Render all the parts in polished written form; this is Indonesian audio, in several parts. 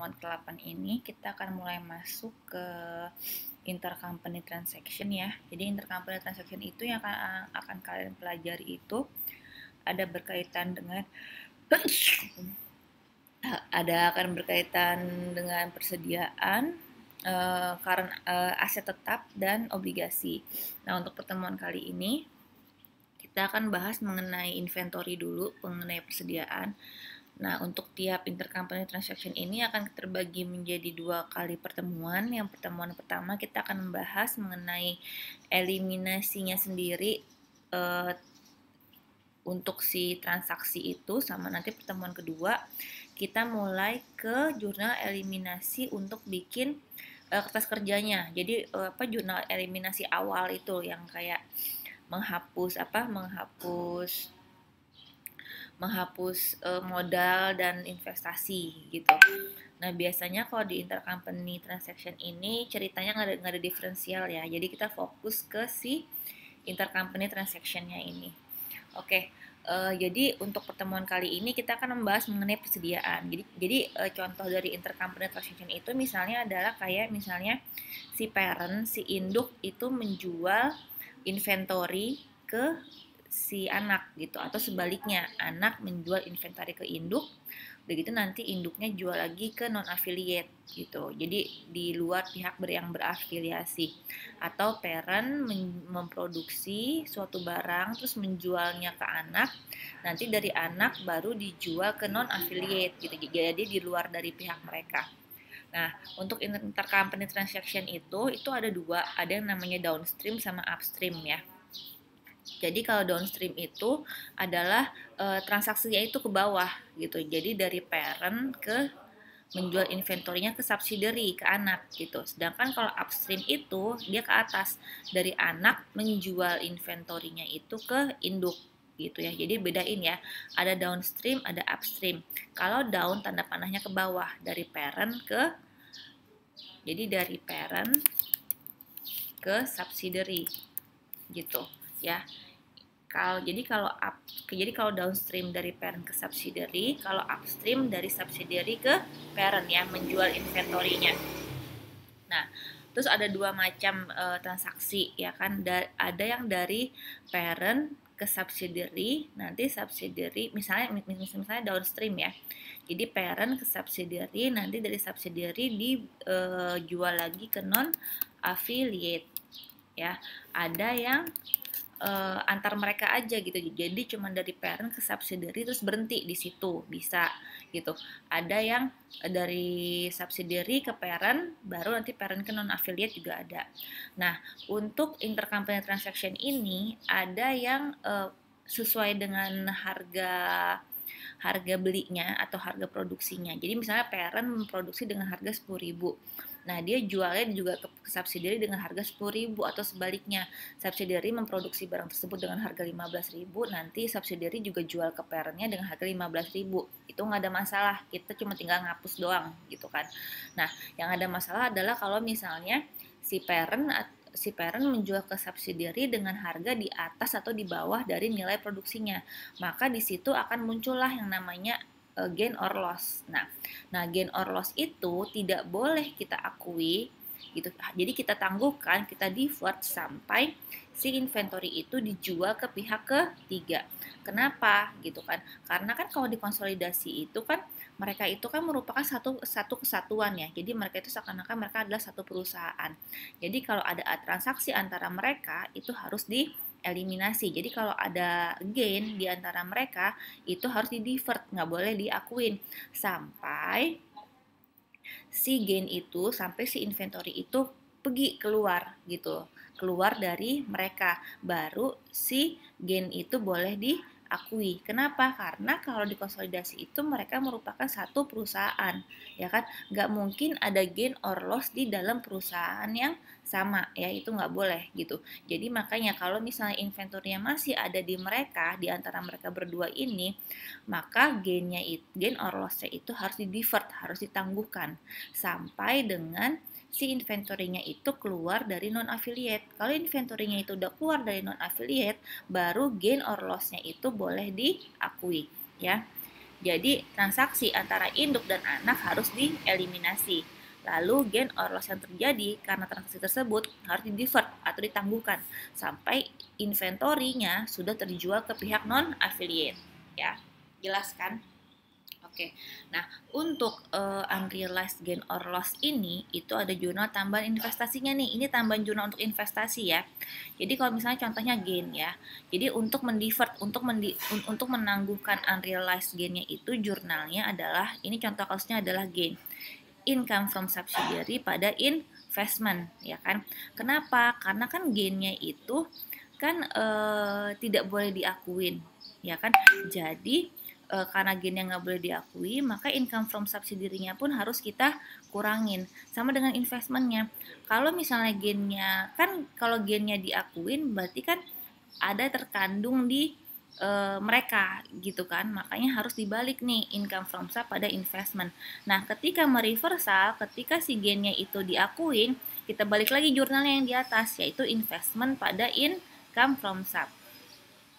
pertemuan ke-8 ini kita akan mulai masuk ke intercompany transaction ya. Jadi intercompany transaction itu yang akan kalian pelajari itu ada berkaitan dengan persediaan, aset tetap dan obligasi. Nah, untuk pertemuan kali ini kita akan bahas mengenai inventory dulu, mengenai persediaan. Nah, untuk tiap intercompany transaction ini akan terbagi menjadi 2 kali pertemuan. Yang pertemuan pertama kita akan membahas mengenai eliminasinya sendiri untuk si transaksi itu, sama nanti pertemuan kedua kita mulai ke jurnal eliminasi untuk bikin kertas kerjanya. Jadi jurnal eliminasi awal itu yang kayak menghapus modal dan investasi gitu. Nah, biasanya kalau di intercompany transaction ini ceritanya nggak ada diferensial ya. Jadi kita fokus ke si intercompany transaction-nya ini. Oke, jadi untuk pertemuan kali ini kita akan membahas mengenai persediaan. Jadi contoh dari intercompany transaction itu misalnya adalah kayak misalnya si parent, si induk itu menjual inventory ke si anak gitu, atau sebaliknya anak menjual inventory ke induk, begitu nanti induknya jual lagi ke non affiliate gitu. Jadi di luar pihak yang berafiliasi, atau parent memproduksi suatu barang terus menjualnya ke anak, nanti dari anak baru dijual ke non affiliate gitu. Jadi di luar dari pihak mereka. Nah, untuk intercompany transaction itu ada dua, ada yang namanya downstream sama upstream ya. Jadi kalau downstream itu adalah transaksinya itu ke bawah gitu. Jadi dari parent ke menjual inventorinya ke subsidiary, ke anak gitu. Sedangkan kalau upstream itu dia ke atas, dari anak menjual inventorinya itu ke induk gitu ya. Jadi bedain ya, ada downstream, ada upstream. Kalau down tanda panahnya ke bawah, dari parent ke subsidiary gitu ya. Jadi kalau downstream dari parent ke subsidiary, kalau upstream dari subsidiary ke parent ya, menjual inventorinya. Nah, terus ada dua macam transaksi ya kan, ada yang dari parent ke subsidiary, nanti subsidiary misalnya downstream ya. Jadi parent ke subsidiary, nanti dari subsidiary dijual lagi ke non affiliate ya. Ada yang antar mereka aja gitu, jadi cuma dari parent ke subsidiary terus berhenti di situ, bisa gitu. Ada yang dari subsidiary ke parent, baru nanti parent ke non affiliate juga ada. Nah, untuk intercompany transaction ini ada yang sesuai dengan harga belinya atau harga produksinya. Jadi misalnya parent memproduksi dengan harga 10.000. Nah, dia jualnya juga ke subsidiary dengan harga 10.000, atau sebaliknya, subsidiary memproduksi barang tersebut dengan harga 15.000, nanti subsidiary juga jual ke parentnya dengan harga 15.000. Itu nggak ada masalah, kita cuma tinggal ngapus doang gitu kan. Nah, yang ada masalah adalah kalau misalnya si parent menjual ke subsidiary dengan harga di atas atau di bawah dari nilai produksinya, maka di situ akan muncullah yang namanya gain or loss. Nah, gain or loss itu tidak boleh kita akui gitu. Jadi kita tangguhkan, kita defer sampai si inventory itu dijual ke pihak ketiga. Kenapa gitu kan? Karena kan kalau dikonsolidasi itu kan mereka itu kan merupakan satu kesatuan ya. Jadi mereka itu seakan-akan mereka adalah satu perusahaan. Jadi kalau ada transaksi antara mereka itu harus eliminasi. Jadi kalau ada gain di antara mereka itu harus di-divert, nggak boleh diakuin sampai si gain itu, sampai si inventory itu pergi keluar gitu, keluar dari mereka, baru si gain itu boleh diakui. Kenapa? Karena kalau dikonsolidasi itu mereka merupakan satu perusahaan, ya kan? Nggak mungkin ada gain or loss di dalam perusahaan yang sama, ya itu nggak boleh gitu. Jadi makanya kalau misalnya inventory-nya masih ada di mereka, di antara mereka berdua ini, maka gain or loss-nya itu harus di-divert, harus ditangguhkan sampai dengan si inventory-nya itu keluar dari non-affiliate. Kalau inventory-nya itu udah keluar dari non-affiliate, baru gain or loss-nya itu boleh diakui ya. Jadi transaksi antara induk dan anak harus dieliminasi. Lalu gain or loss yang terjadi karena transaksi tersebut harus di-divert atau ditangguhkan sampai inventorinya sudah terjual ke pihak non-affiliate. Ya, jelas kan? Oke, nah untuk unrealized gain or loss ini itu ada jurnal tambahan investasinya nih. Ini tambahan jurnal untuk investasi ya. Jadi kalau misalnya contohnya gain ya. Jadi untuk mendivert, untuk menangguhkan unrealized gainnya itu jurnalnya adalah ini contoh kasusnya adalah gain income from subsidiary pada investment ya kan. Kenapa? Karena kan gainnya itu kan tidak boleh diakuin ya kan. Jadi karena gainnya nggak boleh diakui, maka income from subsidiary-nya pun harus kita kurangin. Sama dengan investmentnya. Kalau misalnya gainnya, kan kalau gainnya diakuin, berarti kan ada terkandung di mereka gitu kan. Makanya harus dibalik nih income from sub pada investment. Nah, ketika mereversal, ketika si gainnya itu diakuin, kita balik lagi jurnalnya yang di atas, yaitu investment pada income from sub.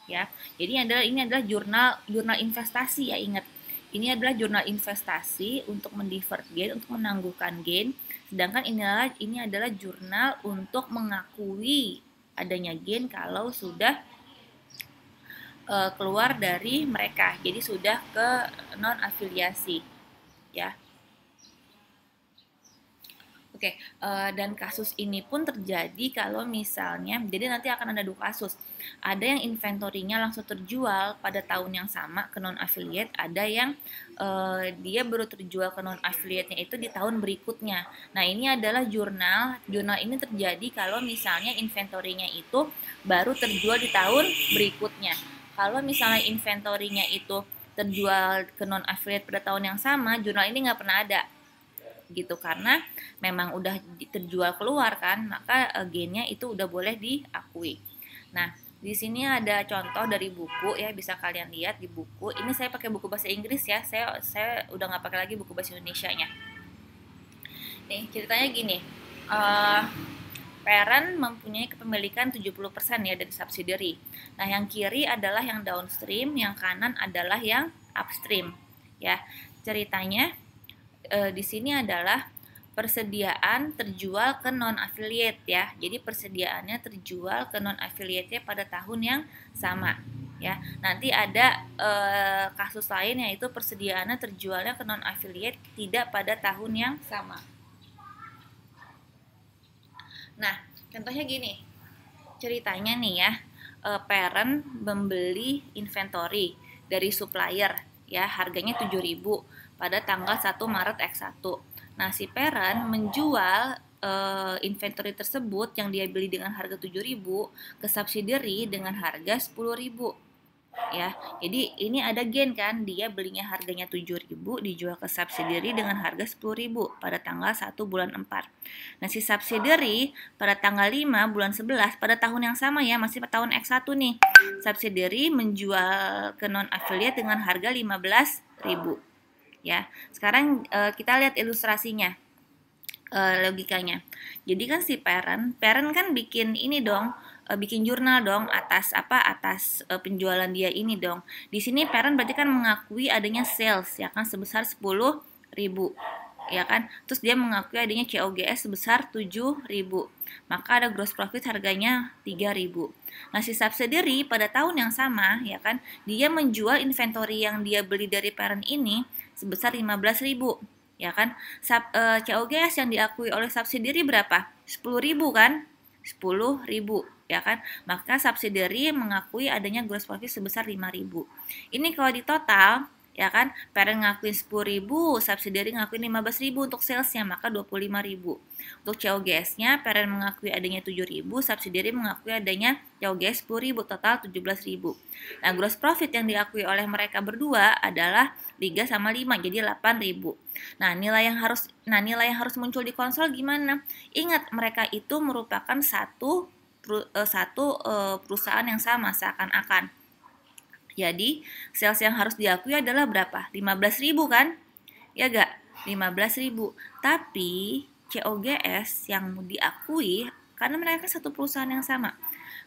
Ya, jadi ini adalah jurnal investasi ya, ingat. Ini adalah jurnal investasi untuk mendivert gain, untuk menangguhkan gain. Sedangkan ini adalah jurnal untuk mengakui adanya gain kalau sudah keluar dari mereka. Jadi sudah ke non afiliasi ya. Oke, dan kasus ini pun terjadi kalau misalnya, jadi nanti akan ada 2 kasus. Ada yang inventorinya langsung terjual pada tahun yang sama ke non-affiliate, ada yang dia baru terjual ke non-affiliate-nya itu di tahun berikutnya. Nah, ini adalah jurnal ini terjadi kalau misalnya inventorinya itu baru terjual di tahun berikutnya. Kalau misalnya inventorinya itu terjual ke non-affiliate pada tahun yang sama, jurnal ini nggak pernah ada gitu, karena memang udah terjual keluar kan, maka gainnya itu udah boleh diakui. Nah, di sini ada contoh dari buku ya, bisa kalian lihat di buku. Ini saya pakai buku bahasa Inggris ya, saya udah nggak pakai lagi buku bahasa Indonesianya. Nih ceritanya gini, parent mempunyai kepemilikan 70% ya dari subsidiary. Nah, yang kiri adalah yang downstream, yang kanan adalah yang upstream ya. Ceritanya di sini adalah persediaan terjual ke non-affiliate ya. Jadi persediaannya terjual ke non-affiliate pada tahun yang sama ya. Nanti ada kasus lain yaitu persediaannya terjualnya ke non-affiliate tidak pada tahun yang sama. Nah, contohnya gini. Ceritanya nih ya, parent membeli inventory dari supplier ya, harganya 7.000 pada tanggal 1 Maret X1. Nah, si parent menjual inventory tersebut yang dia beli dengan harga 7.000 ke subsidiary dengan harga 10.000. Ya, jadi ini ada gain kan, dia belinya harganya 7.000 dijual ke subsidiary dengan harga 10.000 pada tanggal 1 bulan 4. Nah, si subsidiary pada tanggal 5 bulan 11 pada tahun yang sama ya, masih pada tahun X1 nih. Subsidiary menjual ke non affiliate dengan harga 15.000. Ya, sekarang kita lihat ilustrasinya, logikanya. Jadi kan si parent kan bikin ini dong, bikin jurnal dong atas penjualan dia ini dong. Di sini parent berarti kan mengakui adanya sales ya kan sebesar 10.000 ya kan. Terus dia mengakui adanya COGS sebesar 7.000. Maka ada gross profit harganya 3.000. Nah, si subsidiary pada tahun yang sama ya kan, dia menjual inventory yang dia beli dari parent ini sebesar 15.000 ya kan. COGS yang diakui oleh subsidiary berapa? 10.000 kan? 10.000 ya kan. Maka subsidiary mengakui adanya gross profit sebesar 5.000. Ini kalau di total ya kan, parent ngakuin 10.000, subsidiary ngakuin 15.000 untuk salesnya, maka 25.000. Untuk COGS-nya, parent mengakui adanya 7.000, subsidiary mengakui adanya COGS 10.000, total 17.000. Nah, gross profit yang diakui oleh mereka berdua adalah 3 sama 5, jadi 8.000. Nah, nilai yang harus muncul di konsol gimana? Ingat, mereka itu merupakan satu perusahaan yang sama seakan-akan. Jadi, sales yang harus diakui adalah berapa? 15.000 kan? Ya gak? 15.000. Tapi, COGS yang diakui, karena mereka satu perusahaan yang sama,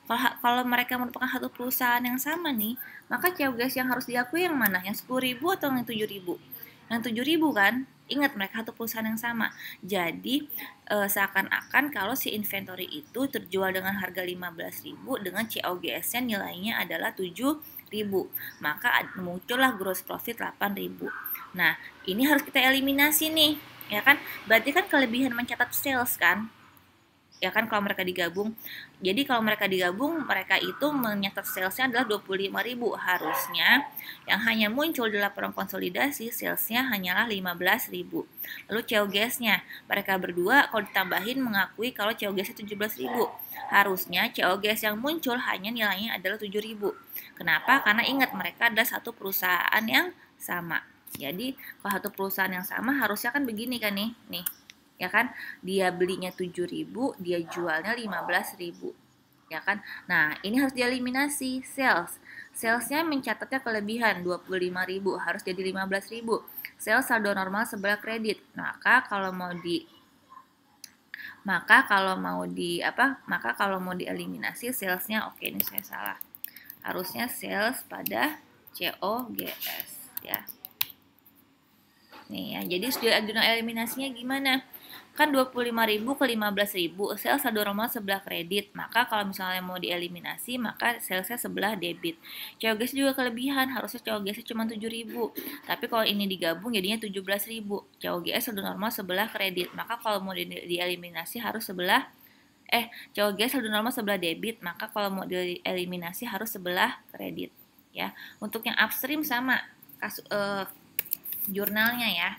Kalau mereka merupakan satu perusahaan yang sama nih, maka COGS yang harus diakui yang mana? Yang 10.000 atau yang 7.000? Yang 7.000 kan? Ingat, mereka satu perusahaan yang sama. Jadi seakan-akan kalau si inventory itu terjual dengan harga 15.000 dengan COGS-nya nilainya adalah 7.000, maka muncullah gross profit 8.000. Nah, ini harus kita eliminasi nih, ya kan? Berarti kan kelebihan mencatat sales kan? Ya kan, kalau mereka digabung. Jadi kalau mereka digabung, mereka itu mencatat salesnya adalah 25.000. Harusnya yang hanya muncul di laporan konsolidasi salesnya hanyalah 15.000. Lalu COGS-nya, mereka berdua kalau ditambahin mengakui kalau COGS-nya 17.000. Harusnya COGS yang muncul hanya nilainya adalah 7.000. Kenapa? Karena ingat, mereka adalah satu perusahaan yang sama. Jadi kalau satu perusahaan yang sama harusnya kan begini kan nih ya kan, dia belinya 7.000, dia jualnya 15.000, ya kan. Nah, ini harus dieliminasi salesnya mencatatnya kelebihan 25.000, harus jadi 15.000. Sales saldo normal sebelah kredit. Maka kalau mau dieliminasi salesnya, oke ini saya salah, harusnya sales pada COGS ya. Nih ya, jadi jurnal eliminasinya gimana? Kan 25.000 ke 15.000, sales saldo normal sebelah kredit. Maka kalau misalnya mau dieliminasi, maka salesnya sebelah debit. COGS juga kelebihan, harusnya COGS cuma 7.000. Tapi kalau ini digabung jadinya 17.000. COGS saldo normal sebelah kredit. Maka kalau mau dieliminasi harus sebelah COGS saldo normal sebelah debit. Maka kalau mau dieliminasi harus sebelah kredit. Ya, untuk yang upstream sama jurnalnya ya.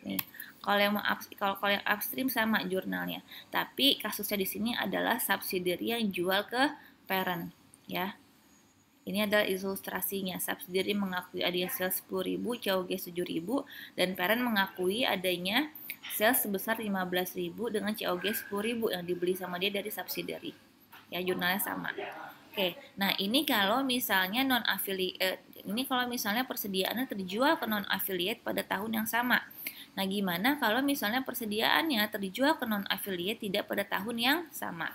Nih. Kalau yang upstream sama jurnalnya, tapi kasusnya di sini adalah subsidiary yang jual ke parent, ya. Ini adalah ilustrasinya. Subsidiary mengakui adanya sales 10.000, COGS 7.000, dan parent mengakui adanya sales sebesar 15.000 dengan COGS 10.000 yang dibeli sama dia dari subsidiary. Ya, jurnalnya sama. Oke, nah ini kalau misalnya persediaannya terjual ke non-affiliate pada tahun yang sama. Nah, gimana kalau misalnya persediaannya terjual ke non-affiliate tidak pada tahun yang sama?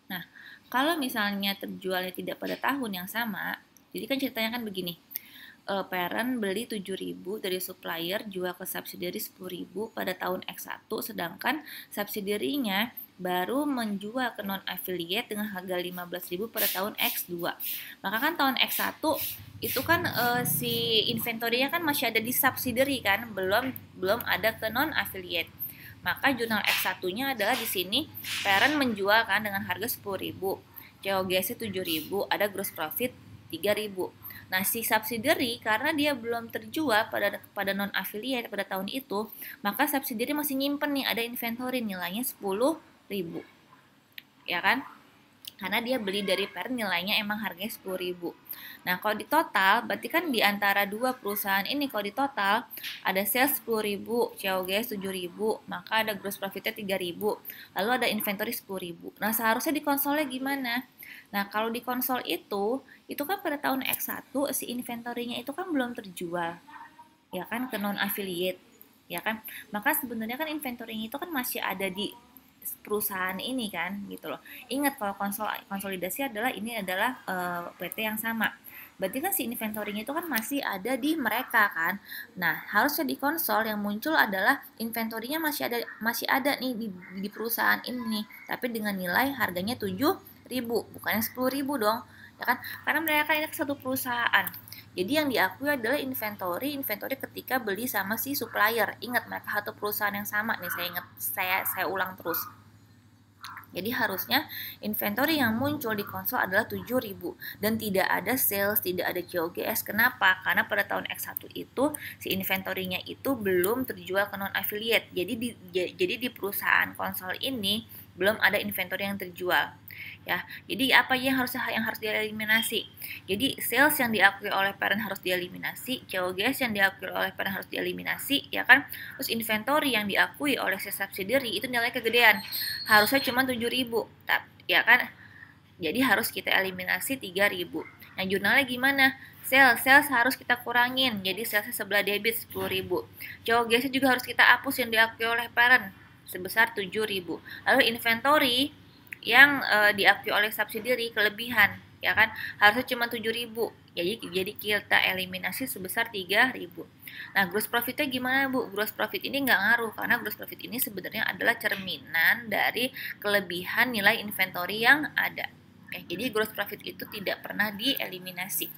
Nah, kalau misalnya terjualnya tidak pada tahun yang sama, jadi kan ceritanya kan begini. Parent beli 7.000 dari supplier, jual ke subsidiary 10.000 pada tahun X1, sedangkan subsidiary-nya baru menjual ke non-affiliate dengan harga 15.000 pada tahun X2. Maka kan tahun X1 itu kan si inventory-nya kan masih ada di subsidiary kan, belum ada ke non-affiliate. Maka jurnal X1-nya adalah di sini parent menjual kan dengan harga 10.000, COGS-nya 7.000, ada gross profit 3.000. Nah, si subsidiary karena dia belum terjual pada non-affiliate pada tahun itu, maka subsidiary masih nyimpen nih ada inventory nilainya 10.000. Ya kan? Karena dia beli dari parent nilainya emang harganya 10.000. Nah, kalau di total berarti kan di antara dua perusahaan ini kalau di total ada sales 10.000, COGS 7.000, maka ada gross profitnya 3.000, lalu ada inventory 10.000. Nah, seharusnya di konsolnya gimana? Nah, kalau di konsol itu kan pada tahun X1 si inventory-nya itu kan belum terjual. Ya kan, ke non affiliate. Ya kan? Maka sebenarnya kan inventory-nya itu kan masih ada di perusahaan ini kan gitu loh. Ingat kalau konsolidasi adalah PT yang sama. Berarti kan si inventory-nya itu kan masih ada di mereka kan. Nah, harusnya di konsol yang muncul adalah inventory-nya masih ada nih di perusahaan ini nih, tapi dengan nilai harganya 7.000, bukannya 10.000 dong. Ya kan? Karena mereka kan ini satu perusahaan. Jadi yang diakui adalah inventory ketika beli sama si supplier. Ingat, mereka satu perusahaan yang sama nih, saya ulang terus. Jadi harusnya inventory yang muncul di konsol adalah 7.000 dan tidak ada sales, tidak ada COGS. Kenapa? Karena pada tahun X1 itu si inventory-nya itu belum terjual ke non affiliate. Jadi di perusahaan konsol ini belum ada inventory yang terjual. Ya, jadi apa yang harus dieliminasi? Jadi sales yang diakui oleh parent harus dieliminasi, COGS yang diakui oleh parent harus dieliminasi, ya kan? Terus inventory yang diakui oleh si subsidiary itu nilai kegedean, harusnya cuma 7.000, ya kan? Jadi harus kita eliminasi 3.000. Nah, jurnalnya gimana? Sales harus kita kurangin, jadi salesnya sebelah debit 10.000. COGS juga harus kita hapus yang diakui oleh parent sebesar 7.000. Lalu inventory yang diakui oleh subsidiary kelebihan, ya kan, harusnya cuma 7.000, jadi kita eliminasi sebesar 3.000. Nah, gross profitnya gimana, Bu? Gross profit ini nggak ngaruh, karena gross profit ini sebenarnya adalah cerminan dari kelebihan nilai inventory yang ada. Oke, jadi gross profit itu tidak pernah dieliminasi.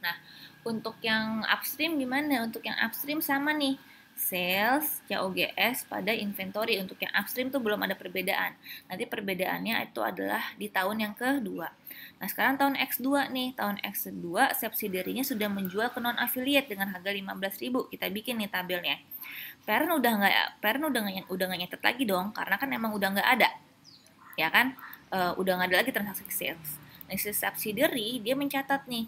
Nah, untuk yang upstream gimana? Untuk yang upstream sama nih, sales, COGS pada inventory. Untuk yang upstream tuh belum ada perbedaan. Nanti perbedaannya itu adalah di tahun yang kedua. Nah, sekarang tahun X2 nih. Tahun X2 subsidiary-nya sudah menjual ke non-affiliate dengan harga 15.000. Kita bikin nih tabelnya. Parent udah nggak nyetet lagi dong, karena kan emang udah nggak ada. Ya kan? Udah nggak ada lagi transaksi sales. Nah, si subsidiary dia mencatat nih,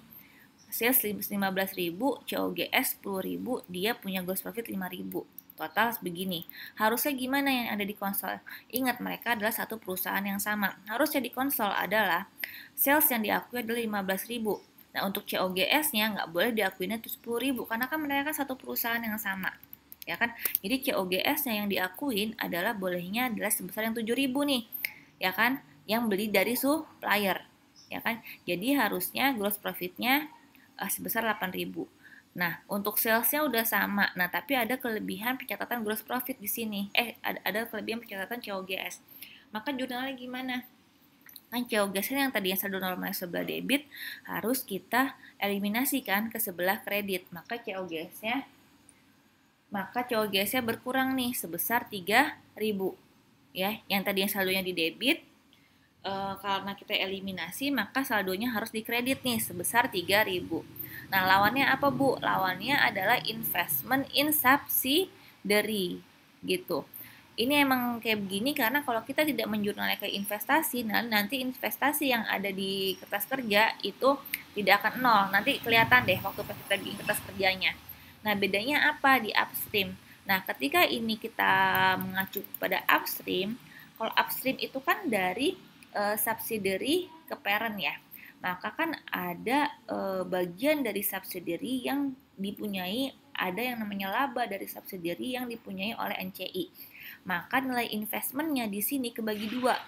sales 15.000, COGS 10.000, dia punya gross profit 5.000. Total begini. Harusnya gimana yang ada di konsol? Ingat, mereka adalah satu perusahaan yang sama. Harusnya di konsol adalah sales yang diakui adalah 15.000. Nah, untuk COGS-nya nggak boleh diakuinya itu 10.000 karena kan mereka satu perusahaan yang sama. Ya kan? Jadi COGS-nya yang diakuin adalah bolehnya adalah sebesar yang 7.000 nih. Ya kan? Yang beli dari supplier. Ya kan? Jadi harusnya gross profit-nya sebesar 8.000. Nah, untuk salesnya udah sama. Nah, tapi ada kelebihan pencatatan gross profit di sini. Ada kelebihan pencatatan COGS. Maka jurnalnya gimana? Kan COGS yang tadinya saldo normal sebelah debit harus kita eliminasikan ke sebelah kredit. Maka COGS-nya berkurang nih sebesar 3.000. Ya, yang tadinya saldonya di debit, karena kita eliminasi maka saldonya harus dikredit nih sebesar 3.000. Nah, lawannya apa, Bu? Lawannya adalah investment in subsidiary gitu. Ini emang kayak begini karena kalau kita tidak menjurnalnya ke investasi, nanti investasi yang ada di kertas kerja itu tidak akan nol. Nanti kelihatan deh waktu kita bikin kertas kerjanya. Nah, bedanya apa di upstream? Nah, ketika ini kita mengacu pada upstream, kalau upstream itu kan dari subsidiary ke parent ya. Maka kan ada bagian dari subsidiary yang dipunyai, ada yang namanya laba dari subsidiary yang dipunyai oleh NCI. Maka nilai investmentnya di sini kebagi dua.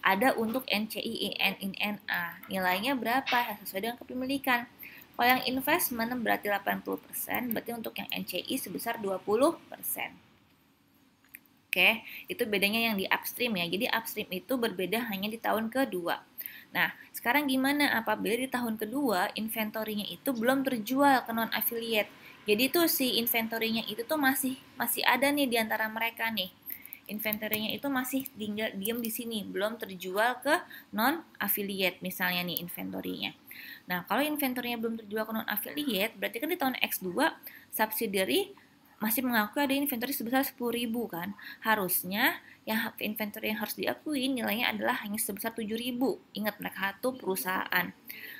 Ada untuk NCI in NA. Nilainya berapa? Sesuai dengan kepemilikan. Kalau yang investment berarti 80%, berarti untuk yang NCI sebesar 20%. Oke, itu bedanya yang di upstream ya. Jadi upstream itu berbeda hanya di tahun kedua. Nah, sekarang gimana apabila di tahun kedua inventory-nya itu belum terjual ke non-affiliate? Jadi tuh si inventory-nya itu tuh masih ada nih di antara mereka nih. Inventory-nya itu masih tinggal diam di sini, belum terjual ke non-affiliate misalnya nih inventory-nya. Nah, kalau inventory-nya belum terjual ke non-affiliate, berarti kan di tahun X2 subsidiary masih mengakui ada inventory sebesar 10.000 kan. Harusnya yang inventory yang harus diakui nilainya adalah hanya sebesar 7.000. Ingat, mereka satu perusahaan.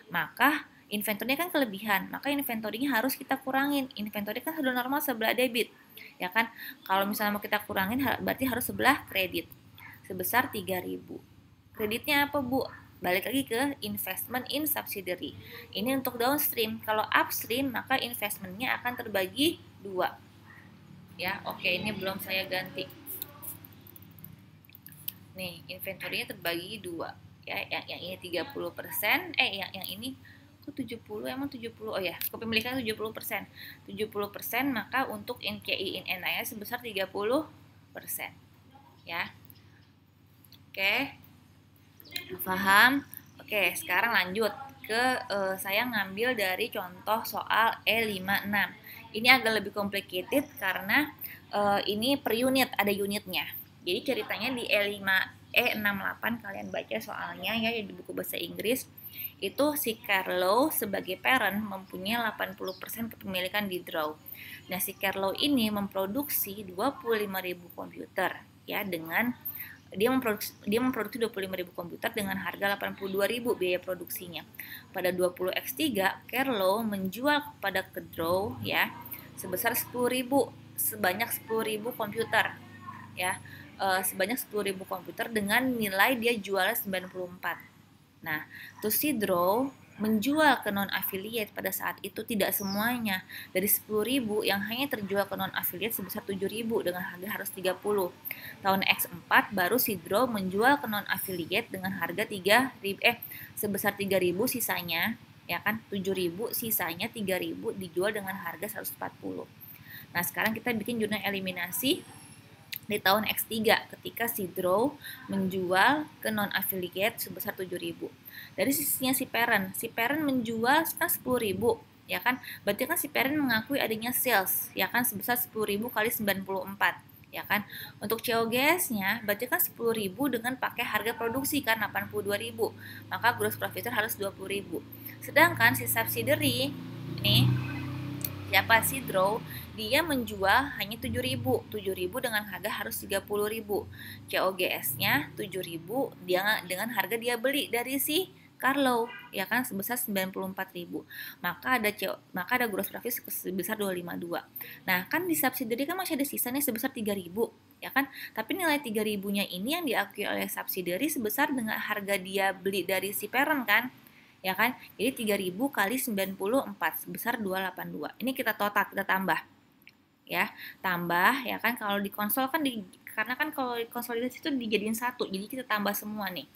Maka inventory kan kelebihan, maka inventory-nya harus kita kurangin. Inventory kan saldo normal sebelah debit. Ya kan? Kalau misalnya mau kita kurangin berarti harus sebelah kredit. Sebesar 3.000. Kreditnya apa, Bu? Balik lagi ke investment in subsidiary. Ini untuk downstream. Kalau upstream maka investmentnya akan terbagi 2. Ya, oke, ini belum saya ganti. Nih, inventory-nya terbagi 2. Ya, yang ini 30%, yang ini kok 70, emang 70. Oh ya, kepemilikan 70%. 70%, maka untuk NCI in NA sebesar 30%. Ya. Oke. Paham? Oke, sekarang lanjut ke saya ngambil dari contoh soal E56. Ini agak lebih complicated karena ini per unit, ada unitnya. Jadi ceritanya di E68 kalian baca soalnya ya di buku bahasa Inggris. Itu si Carlo sebagai parent mempunyai 80% kepemilikan di Draw. Nah, si Carlo ini memproduksi 25.000 komputer ya dengan dia memproduksi 25.000 komputer dengan harga 82.000 biaya produksinya. Pada 20x3, Carlo menjual kepada Draw ya sebesar 10.000, sebanyak 10.000 komputer ya. Sebanyak 10.000 komputer dengan nilai dia jualnya 94. Nah, terus si Draw menjual ke non-affiliate pada saat itu tidak semuanya. Dari 10.000 yang hanya terjual ke non-affiliate sebesar 7.000 dengan harga harus 30. Tahun X4 baru Sidro menjual ke non-affiliate dengan harga 3.000 sebesar 3.000 sisanya, ya kan, 7.000 sisanya 3.000 dijual dengan harga 140. Nah, sekarang kita bikin jurnal eliminasi di tahun X3 ketika Sidro menjual ke non-affiliate sebesar 7.000. Dari sisinya si parent menjual kan 10.000, ya kan? Berarti kan si parent mengakui adanya sales, ya kan, sebesar 10.000 kali 94, ya kan? Untuk COGS-nya berarti kan 10.000 dengan pakai harga produksi kan 82.000. Maka gross profit harus 20.000. Sedangkan si subsidiary ini siapa Sidro, dia menjual hanya 7.000 dengan harga harus 30.000. COGS-nya 7.000 dia dengan harga dia beli dari si Carlo, ya kan, sebesar 94.000. Maka ada gross profit sebesar 252. Nah, kan di subsidiary kan masih ada sisa nih sebesar 3.000, ya kan? Tapi nilai 3.000-nya ini yang diakui oleh subsidiary sebesar dengan harga dia beli dari si parent kan? Ya kan? Jadi 3.000 kali 94 sebesar 282. Ini kita total, kita tambah. Ya, tambah ya kan, kalau di konsol kan karena kan kalau di konsolidasi itu dijadiin satu. Jadi kita tambah semua nih.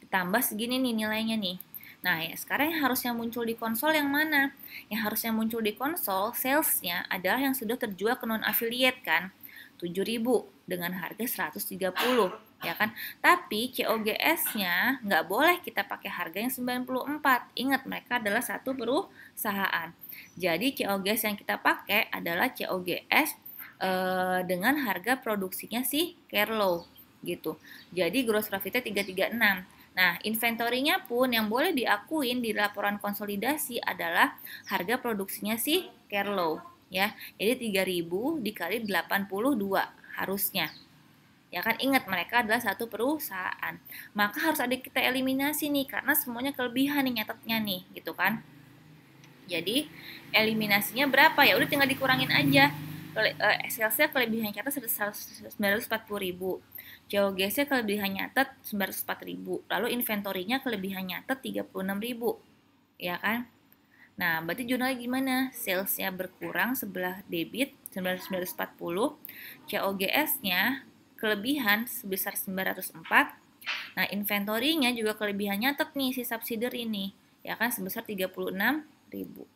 Ditambah segini nih nilainya nih. Nah, ya sekarang yang harusnya muncul di konsol yang mana? Yang harusnya muncul di konsol salesnya adalah yang sudah terjual ke non affiliate kan. 7.000 dengan harga 130, ya kan? Tapi COGS-nya nggak boleh kita pakai harga yang 94. Ingat, mereka adalah satu perusahaan. Jadi COGS yang kita pakai adalah COGS dengan harga produksinya si Carlo gitu. Jadi gross profitnya 336. Nah, inventory-nya pun yang boleh diakuin di laporan konsolidasi adalah harga produksinya si Carlo, ya. Jadi 3.000 dikali 82 harusnya. Ya kan, ingat mereka adalah satu perusahaan. Maka harus ada kita eliminasi nih karena semuanya kelebihan nih nyatetnya nih, gitu kan. Jadi eliminasinya berapa? Ya udah tinggal dikurangin aja. Salesnya kelebihan catat 940.000, COGS-nya kelebihan nyatet 904.000, lalu inventory-nya kelebihan nyatet 36.000, ya kan? Nah, berarti jurnalnya gimana? Sales-nya berkurang sebelah debit 940, COGS-nya kelebihan sebesar 904. Nah, inventory-nya juga kelebihan nyatet nih si subsidiary ini, ya kan, sebesar 36.000.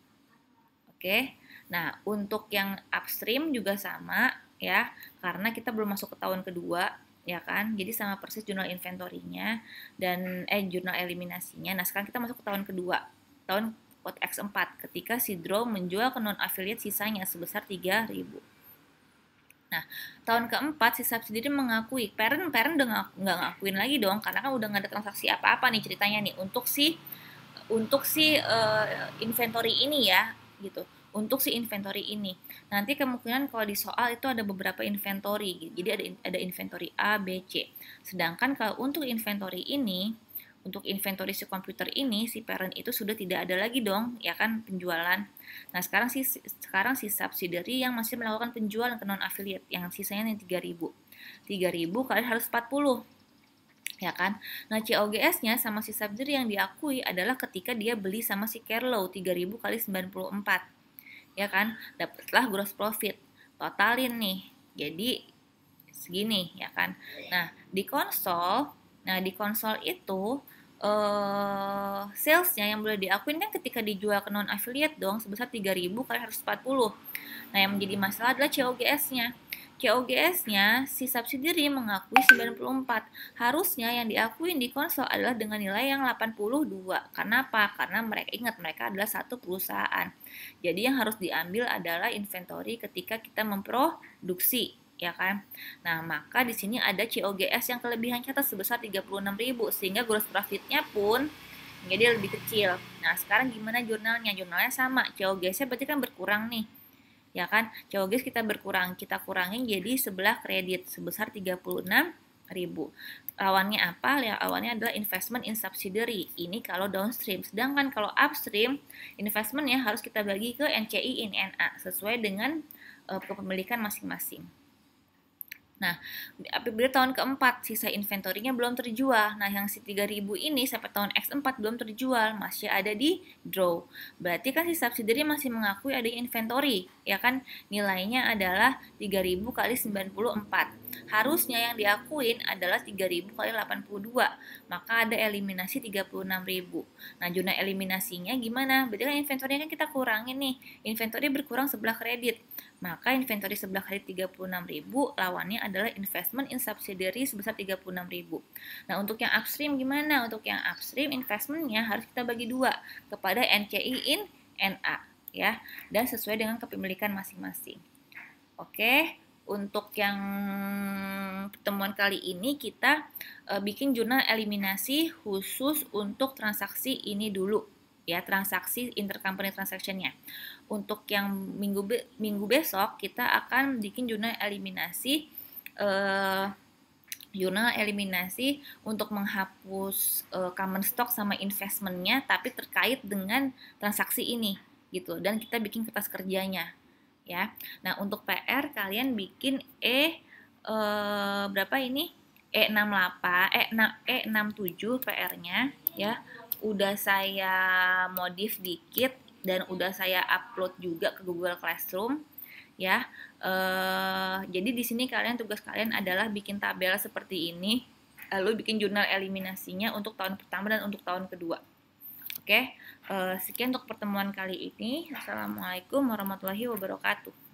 Oke. Nah, untuk yang upstream juga sama ya, karena kita belum masuk ke tahun kedua, ya kan? Jadi sama persis jurnal inventory-nya dan jurnal eliminasinya. Nah, sekarang kita masuk ke tahun kedua. Tahun X4 ketika Sidro menjual ke non-affiliate sisanya sebesar 3.000. Nah, tahun keempat si subsidiary mengakui, parent udah nggak ngakuin lagi dong, karena kan udah nggak ada transaksi apa-apa nih ceritanya nih untuk si inventory ini ya, gitu. Untuk si inventory ini. Nanti kemungkinan kalau di soal itu ada beberapa inventory. Jadi ada inventory A, B, C. Sedangkan kalau untuk inventory ini, untuk inventory si komputer ini, si parent itu sudah tidak ada lagi dong, ya kan, penjualan. Nah, sekarang si subsidiary yang masih melakukan penjualan ke non affiliate yang sisanya yang 3.000. 3.000 kali harus 40. Ya kan? Nah, COGS-nya sama si subsidiary yang diakui adalah ketika dia beli sama si Carlo 3.000 kali 94. Ya kan? Dapatlah gross profit. Totalin nih. Jadi segini, ya kan? Nah, di konsol itu salesnya yang boleh diakuin kan ketika dijual ke non affiliate dong sebesar 3.000 kali harus 40. Nah, yang menjadi masalah adalah COGS-nya. COGS-nya si subsidiary mengakui 94. Harusnya yang diakuin di konsol adalah dengan nilai yang 82. Karena apa? Karena mereka adalah satu perusahaan. Jadi yang harus diambil adalah inventory ketika kita memproduksi, ya kan? Nah, maka di sini ada COGS yang kelebihan catat sebesar 36.000 sehingga gross profit-nya pun menjadi lebih kecil. Nah, sekarang gimana jurnalnya? Jurnalnya sama, COGS-nya berarti kan berkurang nih. Ya kan, COGS kita kurangin jadi sebelah kredit sebesar 36.000. Lawannya apa? Lawannya adalah investment in subsidiary. Ini kalau downstream. Sedangkan kalau upstream, investmentnya harus kita bagi ke NCI in NA sesuai dengan kepemilikan masing-masing. Nah, apabila tahun keempat sisa inventorinya belum terjual. Nah, yang si 3.000 ini sampai tahun X4 belum terjual, masih ada di draw. Berarti kan si subsidiary masih mengakui ada inventory, ya kan? Nilainya adalah 3.000 kali 94. Harusnya yang diakuin adalah 3.000 kali 82. Maka ada eliminasi 36.000. Nah, zona eliminasinya gimana? Berarti kan inventory-nya kan kita kurangin nih. Inventory berkurang sebelah kredit. Maka inventory sebelah kali 36.000 lawannya adalah investment in subsidiary sebesar 36.000. Nah, untuk yang upstream gimana? Untuk yang upstream investmentnya harus kita bagi dua kepada NCI in NA ya, dan sesuai dengan kepemilikan masing-masing. Oke, untuk yang pertemuan kali ini kita bikin jurnal eliminasi khusus untuk transaksi ini dulu ya, transaksi intercompany transactionnya. Untuk yang minggu besok kita akan bikin jurnal eliminasi untuk menghapus common stock sama investmentnya, tapi terkait dengan transaksi ini gitu, dan kita bikin kertas kerjanya ya. Nah, untuk PR kalian bikin berapa ini? E68, E67 PR-nya ya. Udah saya modif dikit dan udah saya upload juga ke Google Classroom ya. Jadi di sini tugas kalian adalah bikin tabel seperti ini, lalu bikin jurnal eliminasinya untuk tahun pertama dan untuk tahun kedua. Oke, sekian untuk pertemuan kali ini. Assalamualaikum warahmatullahi wabarakatuh.